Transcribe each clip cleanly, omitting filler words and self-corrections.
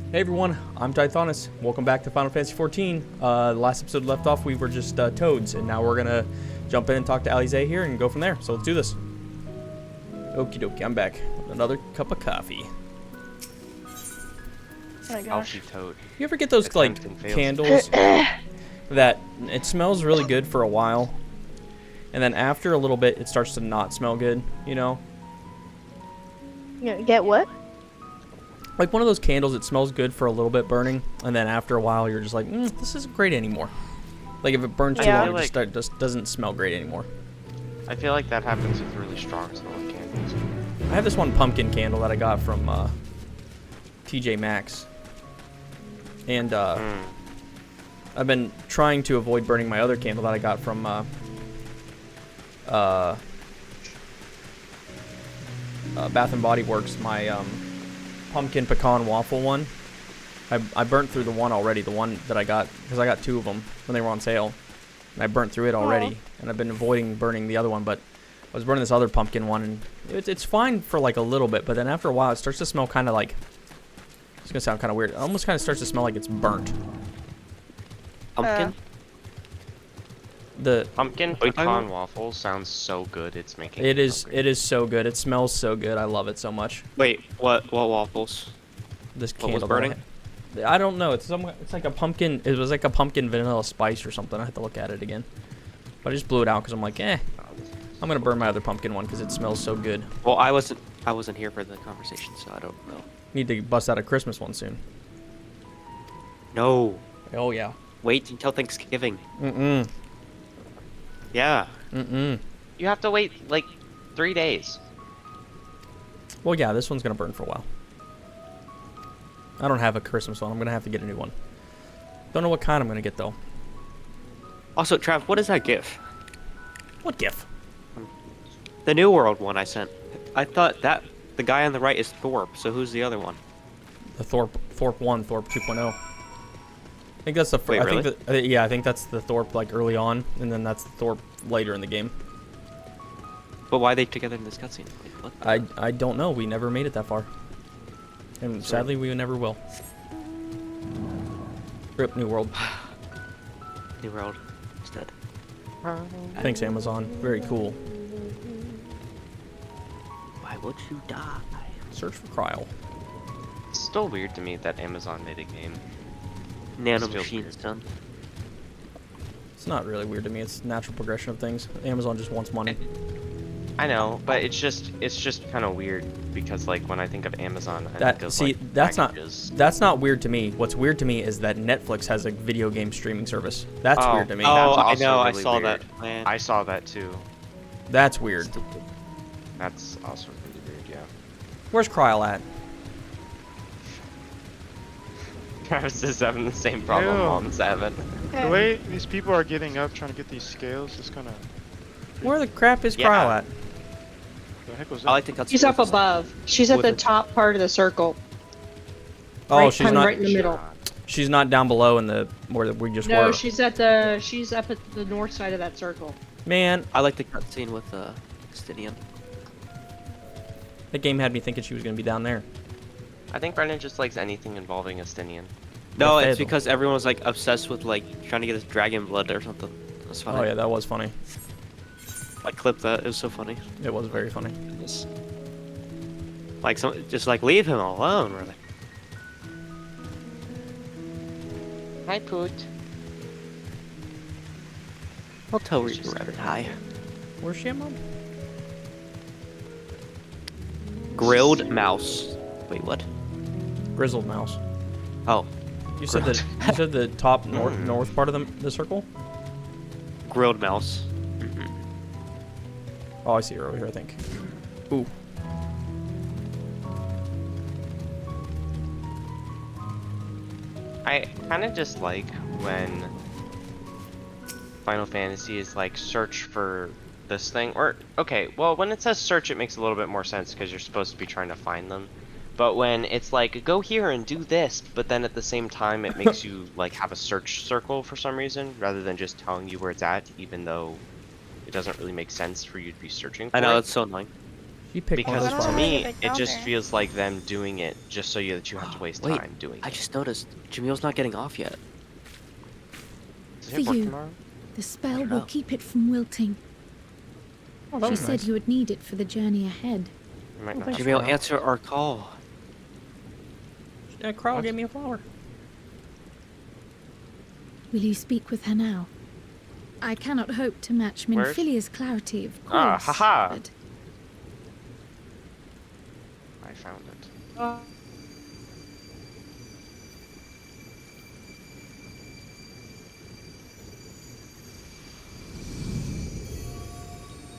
Hey everyone, I'm Tithonis. Welcome back to Final Fantasy XIV. Last episode left off, we were just toads, and now we're gonna jump in and talk to Alize here and go from there. So let's do this. Okie dokie, I'm back with another cup of coffee. Oh my gosh. You ever get those like candles that it smells really good for a while, and then after a little bit it starts to not smell good, you know? Get what? Like one of those candles, it smells good for a little bit burning, and then after a while, you're just like, this isn't great anymore. Like if it burns too long, it just doesn't smell great anymore. I feel like that happens with really strong smelling candles. I have this one pumpkin candle that I got from TJ Maxx, and I've been trying to avoid burning my other candle that I got from Bath and Body Works. My pumpkin pecan waffle one. I burnt through the one already, the one that I got, because I got two of them when they were on sale, and I burnt through it already. And I've been avoiding burning the other one, but I was burning this other pumpkin one, and it's fine for like a little bit, but then after a while it starts to smell kind of like, it's gonna sound kind of weird, it almost kind of starts to smell like it's burnt. Pumpkin? The pumpkin pecan waffle sounds so good. It's making it is so good. It smells so good. I love it so much. Wait, what waffles? This What was candle burning? I don't know. It's like a pumpkin. It was like a pumpkin vanilla spice or something. I have to look at it again. But I just blew it out because I'm like, I'm gonna burn my other pumpkin one because it smells so good. Well, I wasn't here for the conversation, so I don't know. Need to bust out a Christmas one soon. No. Oh yeah. Wait until Thanksgiving. Mm-mm. Yeah. Mm-mm. You have to wait like 3 days. Well, yeah, this one's gonna burn for a while. I don't have a Christmas one. I'm gonna have to get a new one. Don't know what kind I'm gonna get though. Also, Trav, what is that GIF? What GIF? The New World one I sent. I thought that the guy on the right is Thorpe, so who's the other one? The Thorpe 1, Thorpe 2.0. I think that's the first. Wait, really? I think that, yeah, I think that's the Thorpe like early on, and then that's the Thorpe later in the game. But why are they together in this cutscene? Like, what? I don't know. We never made it that far, and sadly we never will. Rip New World. New World instead. Thanks Amazon. Very cool. Why would you die? Search for Kryl. It's still weird to me that Amazon made a game. Nano Feels machine weird. is done. It's not really weird to me. It's natural progression of things. Amazon just wants money. I know, but it's just kind of weird because like when I think of Amazon, I think of See, like that's packages. not weird to me. What's weird to me is that Netflix has a video game streaming service. That's Oh. weird to me. Oh, That's I also know. I really saw weird. that. Man. I saw that too. That's weird. Stupid. That's also really weird. Yeah. Where's Kryl at? Travis is having the same problem Ew. on 7. The way these people are getting up trying to get these scales is kind of... Where the crap is Yeah. Kryl at? The heck was I that? like to cut. She's up above. She's at the top part of the circle. Oh, right, she's kind of not. right in the middle. She's not down below in the where we just No, were. she's up at the north side of that circle. Man, I like the cutscene with Stinian. that game had me thinking she was gonna be down there. I think Brennan just likes anything involving Estinian. No, That's it's it. because everyone was like obsessed with like trying to get his dragon blood or something. That's funny. Oh yeah, that was funny. I clipped that. It was so funny. It was very funny. Just, like just like leave him alone, really. Hi, Poot. I'll tell her you're rather high. Where's she at, Mom? Grilled mouse. Wait, what? Grizzled mouse. Oh, You said the top north part of the circle. grilled mouse. Oh, I see her over here. I think. Ooh. I kind of just like when Final Fantasy is like search for this thing, or okay, well when it says search it makes a little bit more sense because you're supposed to be trying to find them. But when it's like go here and do this, but then at the same time it makes you like have a search circle for some reason rather than just telling you where it's at, even though it doesn't really make sense for you to be searching for I know, it. it's so annoying. She picked one of Because those to flowers. me, Big it just dogger. feels like them doing it just so that you have to waste Wait, time doing I it. just noticed Jamil's not getting off yet. Does For it work you. tomorrow? The spell don't will know. keep it from wilting. Oh, that She was said nice. you would need it for the journey ahead. It might not. Thanks. Jamil, answer our call. Crow gave me a flower. Will you speak with her now? I cannot hope to match Where's- Minfilia's clarity, of course. Ah, haha. But I found it.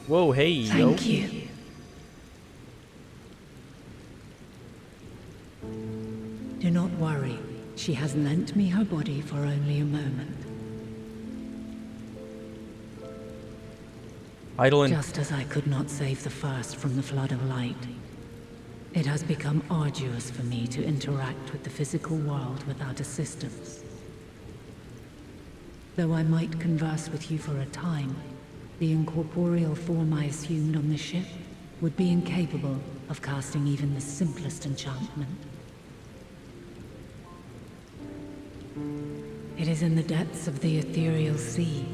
Whoa, hey, yo. thank you. Do not worry. She has lent me her body for only a moment. Idolin. Just as I could not save the first from the flood of light, it has become arduous for me to interact with the physical world without assistance. Though I might converse with you for a time, the incorporeal form I assumed on the ship would be incapable of casting even the simplest enchantment. It is in the depths of the ethereal sea,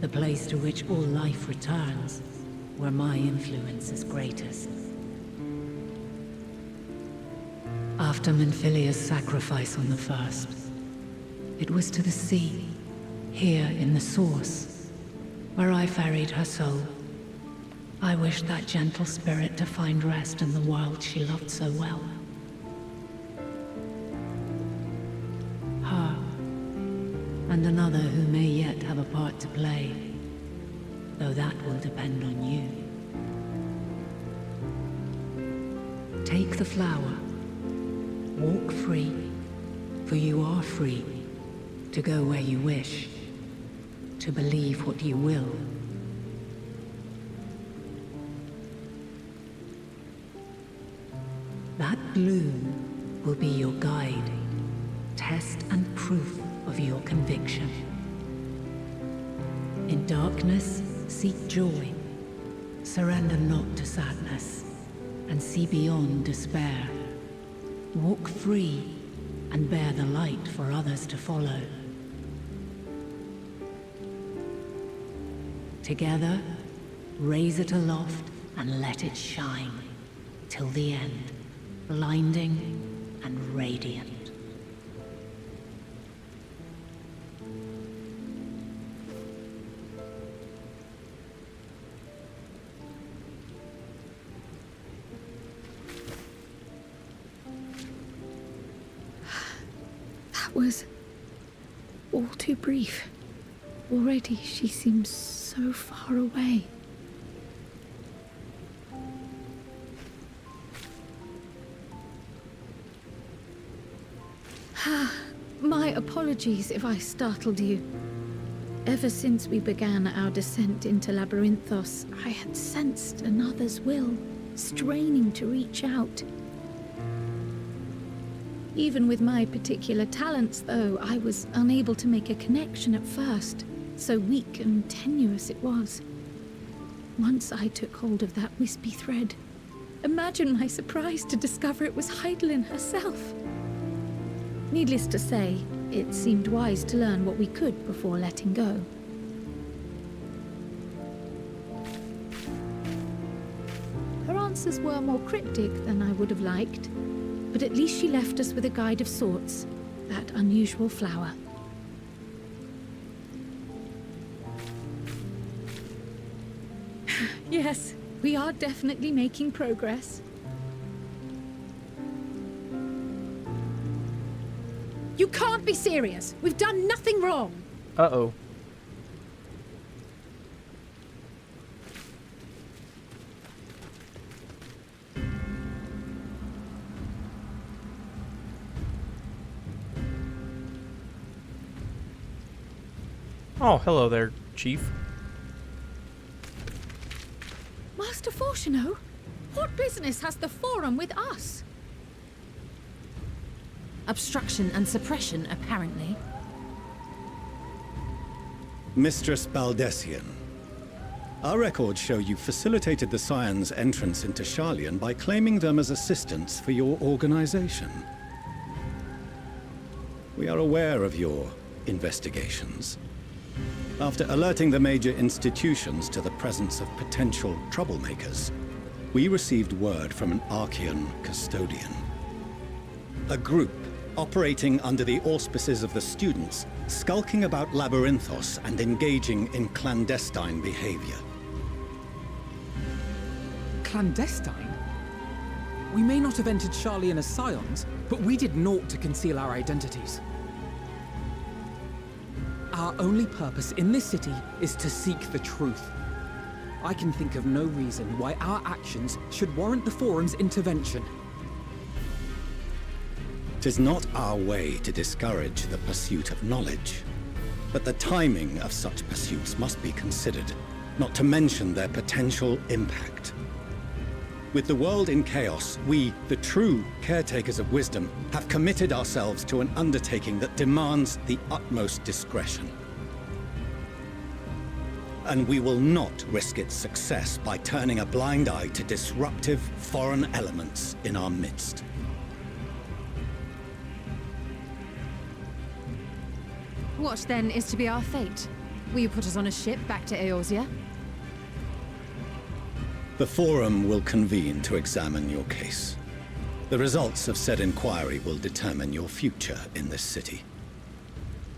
the place to which all life returns, where my influence is greatest. After Minfilia's sacrifice on the first, it was to the sea, here in the source, where I ferried her soul. I wished that gentle spirit to find rest in the world she loved so well. Her, and another who may yet have a part to play, though that will depend on you. Take the flower. Walk free, for you are free to go where you wish, to believe what you will. That bloom will be your guide, test and proof of your conviction. In darkness, seek joy. Surrender not to sadness, and see beyond despair. Walk free, and bear the light for others to follow. Together, raise it aloft and let it shine, till the end, blinding and radiant. That was all too brief. Already she seems so far away. My apologies if I startled you. Ever since we began our descent into Labyrinthos, I had sensed another's will, straining to reach out. Even with my particular talents, though, I was unable to make a connection at first, so weak and tenuous it was. Once I took hold of that wispy thread. Imagine my surprise to discover it was Heidelin herself. Needless to say, it seemed wise to learn what we could before letting go. Her answers were more cryptic than I would have liked, but at least she left us with a guide of sorts, that unusual flower. Yes, we are definitely making progress. You can't be serious! We've done nothing wrong! Uh-oh. Oh, hello there, Chief. Master Fortuno, what business has the Forum with us? Obstruction and suppression, apparently. Mistress Baldessian, Our records show you facilitated the Scions' entrance into Sharlayan by claiming them as assistants for your organization. We are aware of your investigations. After alerting the major institutions to the presence of potential troublemakers, we received word from an Archean custodian. A group operating under the auspices of the students, skulking about Labyrinthos and engaging in clandestine behavior. Clandestine? We may not have entered Sharlayan as Scions, but we did naught to conceal our identities. Our only purpose in this city is to seek the truth. I can think of no reason why our actions should warrant the Forum's intervention. 'Tis not our way to discourage the pursuit of knowledge, but the timing of such pursuits must be considered, not to mention their potential impact. With the world in chaos, we, the true caretakers of wisdom, have committed ourselves to an undertaking that demands the utmost discretion. And we will not risk its success by turning a blind eye to disruptive foreign elements in our midst. What then is to be our fate? Will you put us on a ship back to Eorzea? The Forum will convene to examine your case. The results of said inquiry will determine your future in this city.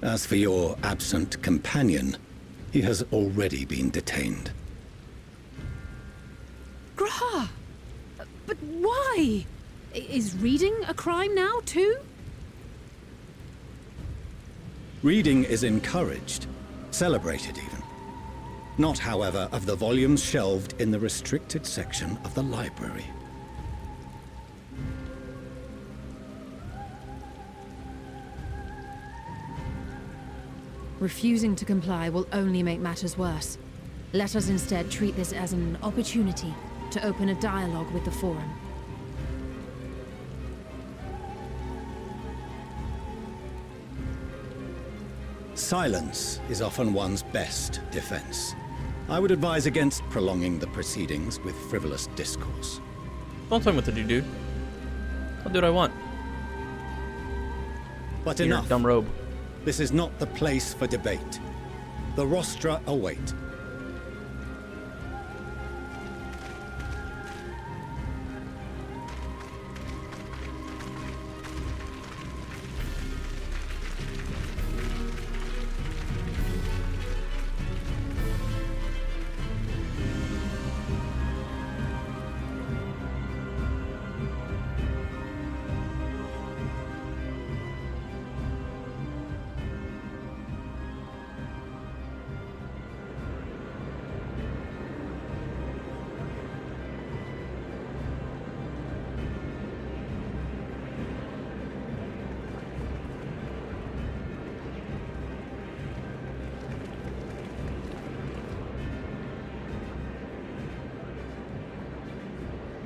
As for your absent companion, he has already been detained. Graha! But why? Is reading a crime now, too? Reading is encouraged, celebrated even. Not, however, of the volumes shelved in the restricted section of the library. Refusing to comply will only make matters worse. Let us instead treat this as an opportunity to open a dialogue with the Forum. Silence is often one's best defense. I would advise against prolonging the proceedings with frivolous discourse. Don't tell me what to do, dude. I'll do what I want. But Your enough. dumb robe. This is not the place for debate. The rostra await.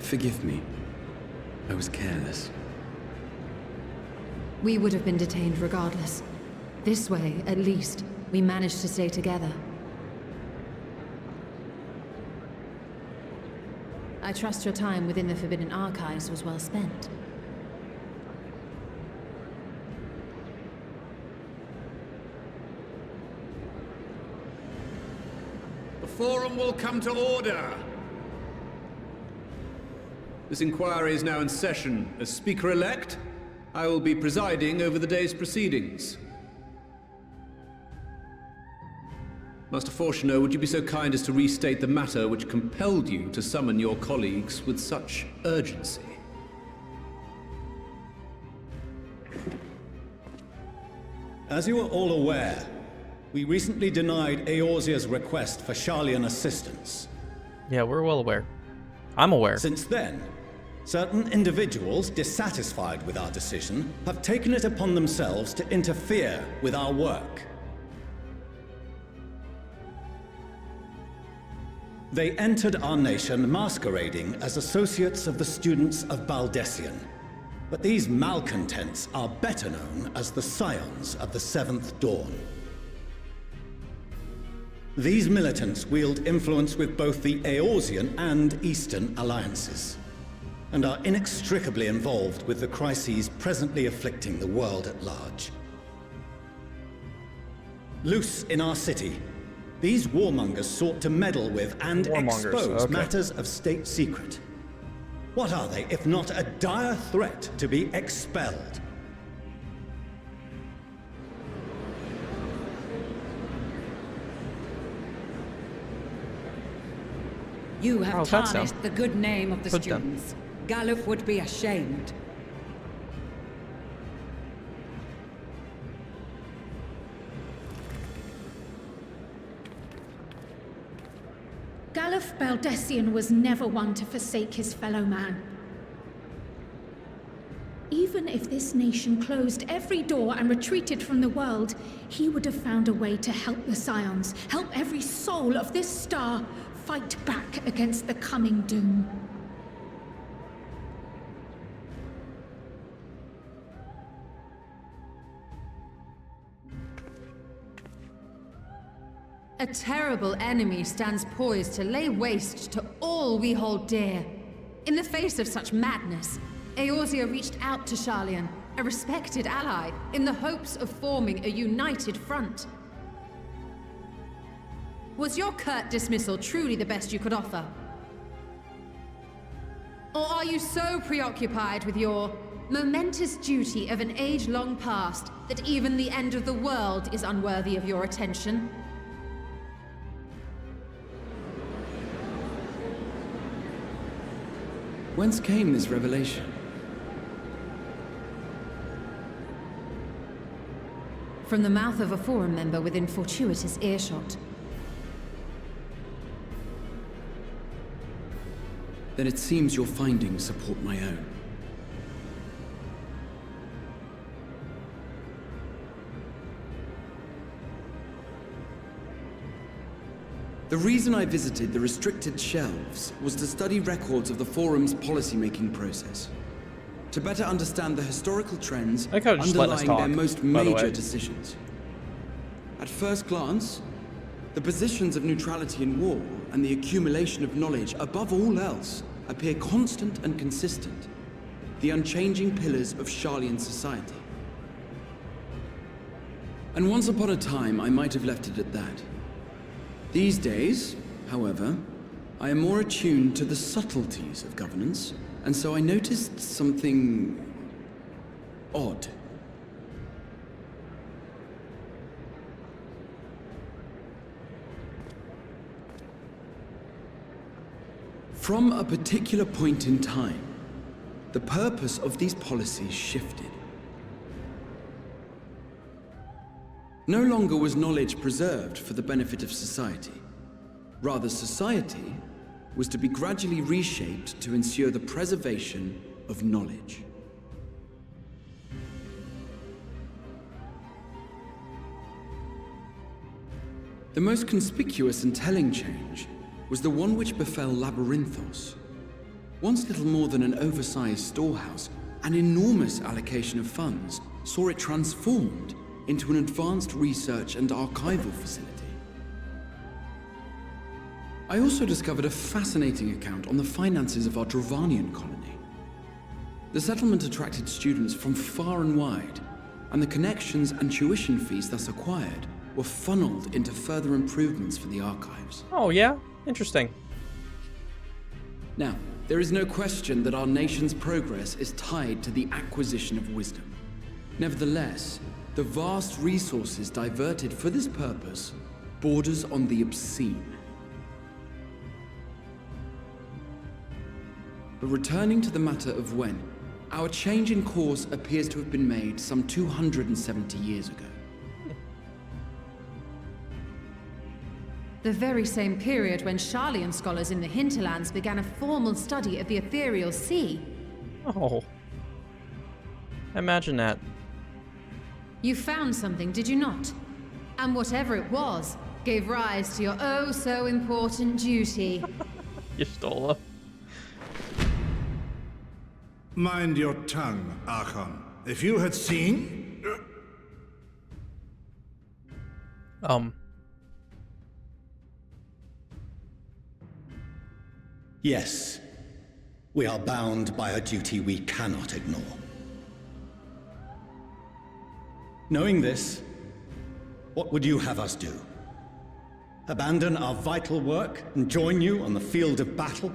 Forgive me. I was careless. We would have been detained regardless. This way, at least, we managed to stay together. I trust your time within the Forbidden Archives was well spent. The Forum will come to order! This inquiry is now in session. As Speaker-elect, I will be presiding over the day's proceedings. Master Fortuner, would you be so kind as to restate the matter which compelled you to summon your colleagues with such urgency? As you are all aware, we recently denied Eorzea's request for Sharlayan assistance. Yeah, we're well aware. I'm aware. Since then, certain individuals dissatisfied with our decision have taken it upon themselves to interfere with our work. They entered our nation masquerading as associates of the students of Baldessian. But these malcontents are better known as the Scions of the Seventh Dawn. These militants wield influence with both the Eorzean and Eastern alliances, and are inextricably involved with the crises presently afflicting the world at large. Loose in our city, these warmongers sought to meddle with and expose matters of state secret. What are they, if not a dire threat to be expelled? You have How's that sound? tarnished the good name of the Put them. students. Galuf would be ashamed. Galuf Baldessian was never one to forsake his fellow man. Even if this nation closed every door and retreated from the world, he would have found a way to help the Scions, help every soul of this star fight back against the coming doom. A terrible enemy stands poised to lay waste to all we hold dear. In the face of such madness, Eorzea reached out to Sharlayan, a respected ally, in the hopes of forming a united front. Was your curt dismissal truly the best you could offer? Or are you so preoccupied with your momentous duty of an age long past that even the end of the world is unworthy of your attention? Whence came this revelation? From the mouth of a Forum member within fortuitous earshot. Then it seems your findings support my own. The reason I visited the restricted shelves was to study records of the Forum's policymaking process, to better understand the historical trends underlying their most major decisions. At first glance, the positions of neutrality in war and the accumulation of knowledge above all else appear constant and consistent, the unchanging pillars of Sharlayan society. And once upon a time, I might have left it at that. These days, however, I am more attuned to the subtleties of governance, and so I noticed something odd. From a particular point in time, the purpose of these policies shifted. No longer was knowledge preserved for the benefit of society. Rather, society was to be gradually reshaped to ensure the preservation of knowledge. The most conspicuous and telling change was the one which befell Labyrinthos. Once little more than an oversized storehouse, an enormous allocation of funds saw it transformed into an advanced research and archival facility. I also discovered a fascinating account on the finances of our Dravanian colony. The settlement attracted students from far and wide, and the connections and tuition fees thus acquired were funneled into further improvements for the archives. Oh yeah? Interesting. Now, there is no question that our nation's progress is tied to the acquisition of wisdom. Nevertheless, the vast resources diverted for this purpose borders on the obscene. But returning to the matter of when, our change in course appears to have been made some 270 years ago. The very same period when Sharlayan scholars in the hinterlands began a formal study of the ethereal sea. Oh. Imagine that. You found something, did you not? And whatever it was, gave rise to your oh so important duty. You stole her. Mind your tongue, Archon. If you had seen... Yes. We are bound by a duty we cannot ignore. Knowing this, what would you have us do? Abandon our vital work and join you on the field of battle?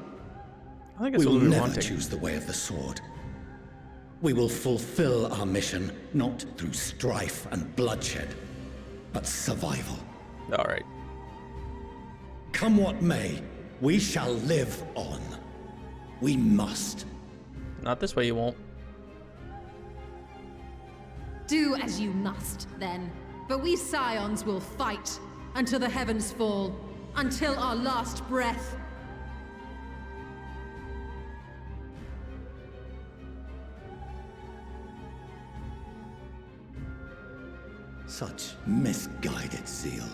I think it's we will what we never want to. choose the way of the sword. We will fulfill our mission, not through strife and bloodshed, but survival. All right. Come what may, we shall live on. We must. Not this way, you won't. Do as you must, then. But we Scions will fight until the heavens fall, until our last breath. Such misguided zeal.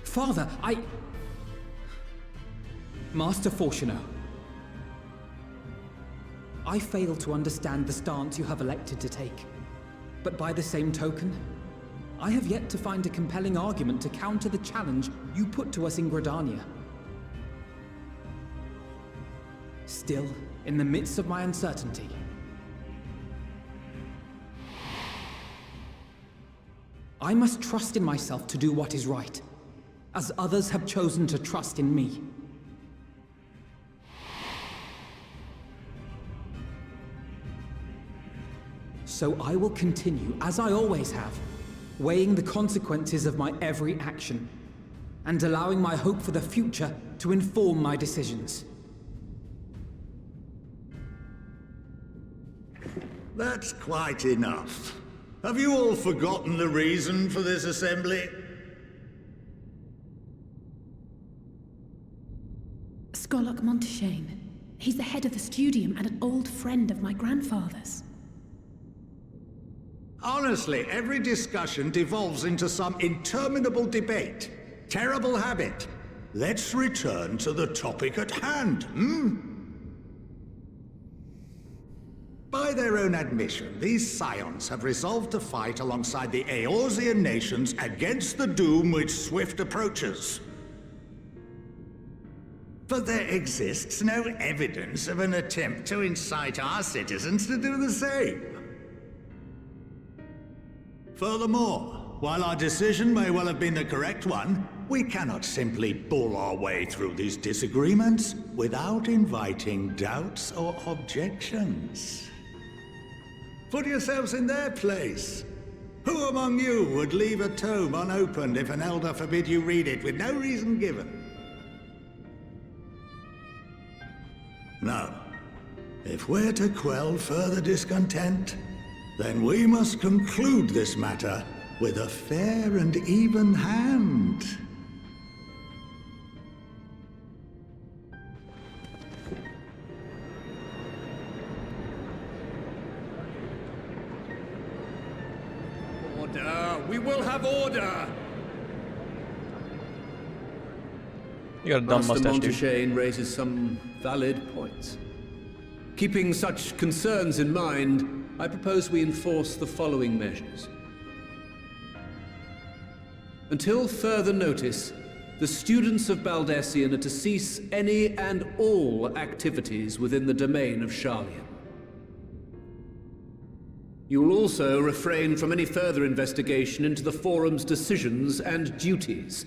Father, Master Fortuno. I fail to understand the stance you have elected to take. But by the same token, I have yet to find a compelling argument to counter the challenge you put to us in Gridania. Still, in the midst of my uncertainty, I must trust in myself to do what is right, as others have chosen to trust in me. So I will continue, as I always have, weighing the consequences of my every action, and allowing my hope for the future to inform my decisions. That's quite enough. Have you all forgotten the reason for this assembly? Skolok Monteshane. He's the head of the studium and an old friend of my grandfather's. Honestly, every discussion devolves into some interminable debate. Terrible habit. Let's return to the topic at hand, By their own admission, these Scions have resolved to fight alongside the Eorzean nations against the doom which swift approaches. But there exists no evidence of an attempt to incite our citizens to do the same. Furthermore, while our decision may well have been the correct one, we cannot simply bull our way through these disagreements without inviting doubts or objections. Put yourselves in their place. Who among you would leave a tome unopened if an elder forbid you read it with no reason given? No. If we're to quell further discontent, then we must conclude this matter with a fair and even hand. Order! We will have order! You got a dumb Master mustache, dude. Monteshane raises some valid points. Keeping such concerns in mind, I propose we enforce the following measures. Until further notice, the students of Baldesion are to cease any and all activities within the domain of Sharlian. You will also refrain from any further investigation into the Forum's decisions and duties.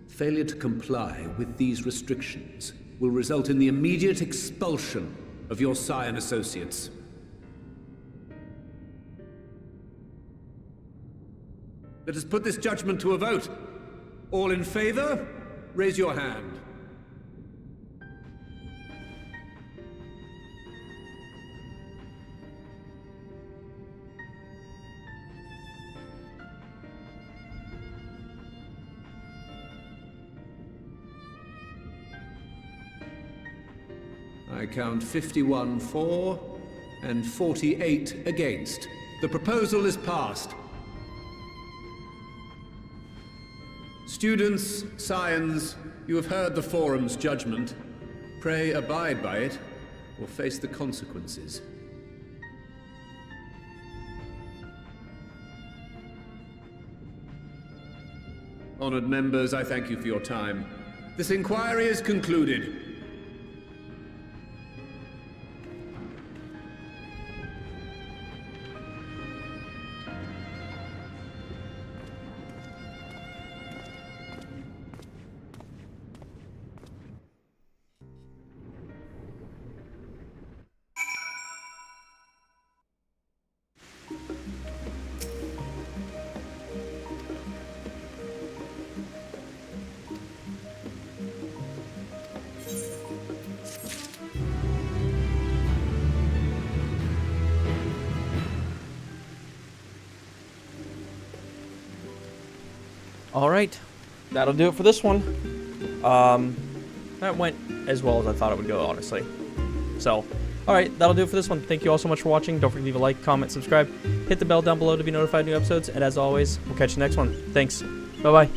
Failure to comply with these restrictions will result in the immediate expulsion of your Scion associates. Let us put this judgment to a vote. All in favor, raise your hand. I count 51 for and 48 against. The proposal is passed. Students, Scions, you have heard the Forum's judgment. Pray abide by it, or face the consequences. Honored members, I thank you for your time. This inquiry is concluded. All right, that'll do it for this one. That went as well as I thought it would go, honestly. So, all right, that'll do it for this one. Thank you all so much for watching. Don't forget to leave a like, comment, subscribe, hit the bell down below to be notified of new episodes, and as always, we'll catch you next one. Thanks. Bye-bye.